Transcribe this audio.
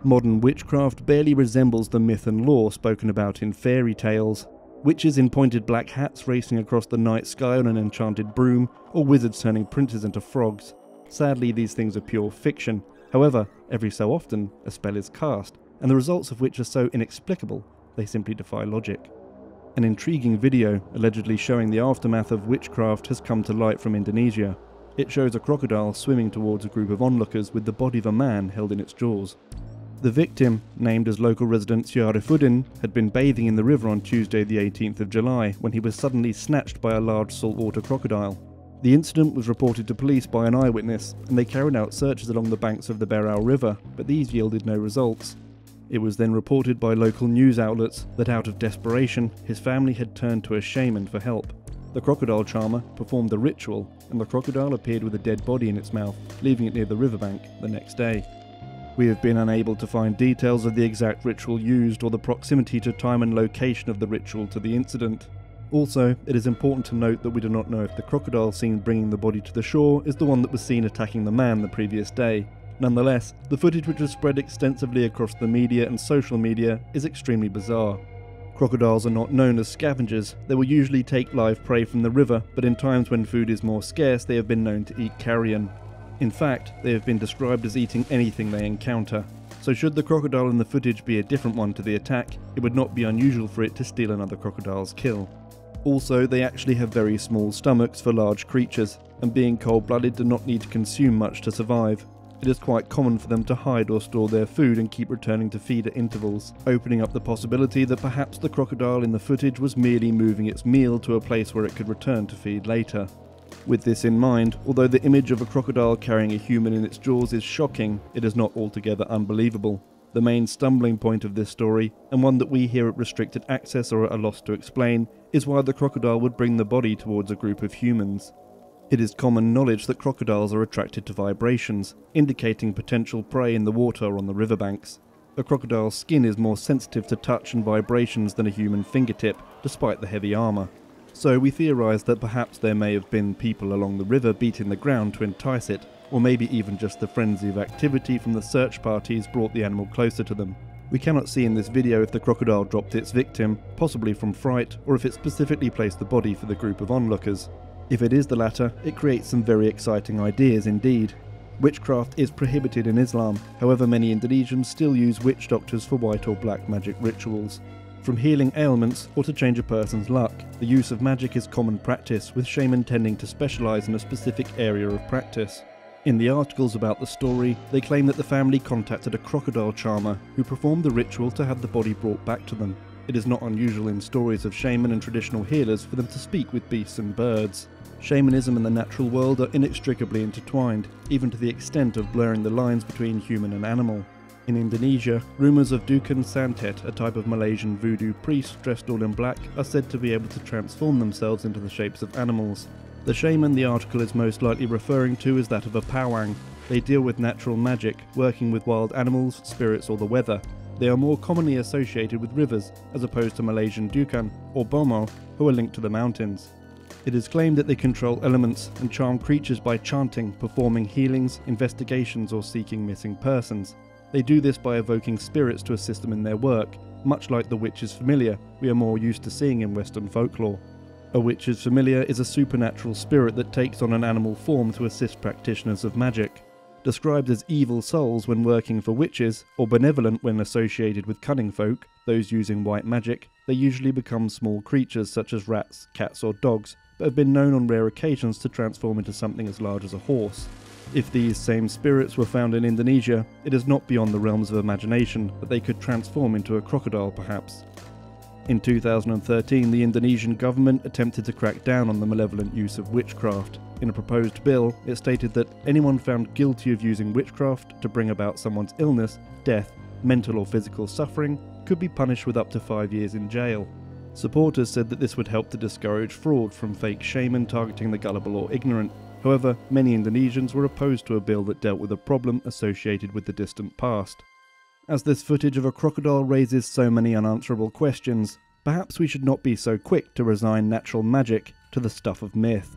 Modern witchcraft barely resembles the myth and lore spoken about in fairy tales. Witches in pointed black hats racing across the night sky on an enchanted broom, or wizards turning princes into frogs. Sadly, these things are pure fiction. However, every so often, a spell is cast, and the results of which are so inexplicable, they simply defy logic. An intriguing video, allegedly showing the aftermath of witchcraft, has come to light from Indonesia. It shows a crocodile swimming towards a group of onlookers with the body of a man held in its jaws. The victim, named as local resident Syarifudin, had been bathing in the river on Tuesday the 18th of July when he was suddenly snatched by a large saltwater crocodile. The incident was reported to police by an eyewitness, and they carried out searches along the banks of the Berau River, but these yielded no results. It was then reported by local news outlets that out of desperation, his family had turned to a shaman for help. The crocodile charmer performed the ritual, and the crocodile appeared with a dead body in its mouth, leaving it near the riverbank the next day. We have been unable to find details of the exact ritual used or the proximity to time and location of the ritual to the incident. Also, it is important to note that we do not know if the crocodile seen bringing the body to the shore is the one that was seen attacking the man the previous day. Nonetheless, the footage, which was spread extensively across the media and social media, is extremely bizarre. Crocodiles are not known as scavengers. They will usually take live prey from the river, but in times when food is more scarce, they have been known to eat carrion. In fact, they have been described as eating anything they encounter. So should the crocodile in the footage be a different one to the attack, it would not be unusual for it to steal another crocodile's kill. Also, they actually have very small stomachs for large creatures, and being cold-blooded do not need to consume much to survive. It is quite common for them to hide or store their food and keep returning to feed at intervals, opening up the possibility that perhaps the crocodile in the footage was merely moving its meal to a place where it could return to feed later. With this in mind, although the image of a crocodile carrying a human in its jaws is shocking, it is not altogether unbelievable. The main stumbling point of this story, and one that we here at Restricted Access are at a loss to explain, is why the crocodile would bring the body towards a group of humans. It is common knowledge that crocodiles are attracted to vibrations, indicating potential prey in the water on the riverbanks. A crocodile's skin is more sensitive to touch and vibrations than a human fingertip, despite the heavy armour. So we theorise that perhaps there may have been people along the river beating the ground to entice it, or maybe even just the frenzy of activity from the search parties brought the animal closer to them. We cannot see in this video if the crocodile dropped its victim, possibly from fright, or if it specifically placed the body for the group of onlookers. If it is the latter, it creates some very exciting ideas indeed. Witchcraft is prohibited in Islam, however many Indonesians still use witch doctors for white or black magic rituals. From healing ailments or to change a person's luck, the use of magic is common practice, with shaman tending to specialise in a specific area of practice. In the articles about the story, they claim that the family contacted a crocodile charmer who performed the ritual to have the body brought back to them. It is not unusual in stories of shaman and traditional healers for them to speak with beasts and birds. Shamanism and the natural world are inextricably intertwined, even to the extent of blurring the lines between human and animal. In Indonesia, rumours of Dukun Santet, a type of Malaysian voodoo priest dressed all in black, are said to be able to transform themselves into the shapes of animals. The shaman the article is most likely referring to is that of a pawang. They deal with natural magic, working with wild animals, spirits or the weather. They are more commonly associated with rivers, as opposed to Malaysian Dukun or Bomo, who are linked to the mountains. It is claimed that they control elements and charm creatures by chanting, performing healings, investigations or seeking missing persons. They do this by evoking spirits to assist them in their work, much like the witch's familiar we are more used to seeing in Western folklore. A witch's familiar is a supernatural spirit that takes on an animal form to assist practitioners of magic. Described as evil souls when working for witches, or benevolent when associated with cunning folk, those using white magic, they usually become small creatures such as rats, cats or dogs, but have been known on rare occasions to transform into something as large as a horse. If these same spirits were found in Indonesia, it is not beyond the realms of imagination that they could transform into a crocodile perhaps. In 2013, the Indonesian government attempted to crack down on the malevolent use of witchcraft. In a proposed bill, it stated that anyone found guilty of using witchcraft to bring about someone's illness, death, mental or physical suffering could be punished with up to 5 years in jail. Supporters said that this would help to discourage fraud from fake shaman targeting the gullible or ignorant. However, many Indonesians were opposed to a bill that dealt with a problem associated with the distant past. As this footage of a crocodile raises so many unanswerable questions, perhaps we should not be so quick to resign natural magic to the stuff of myth.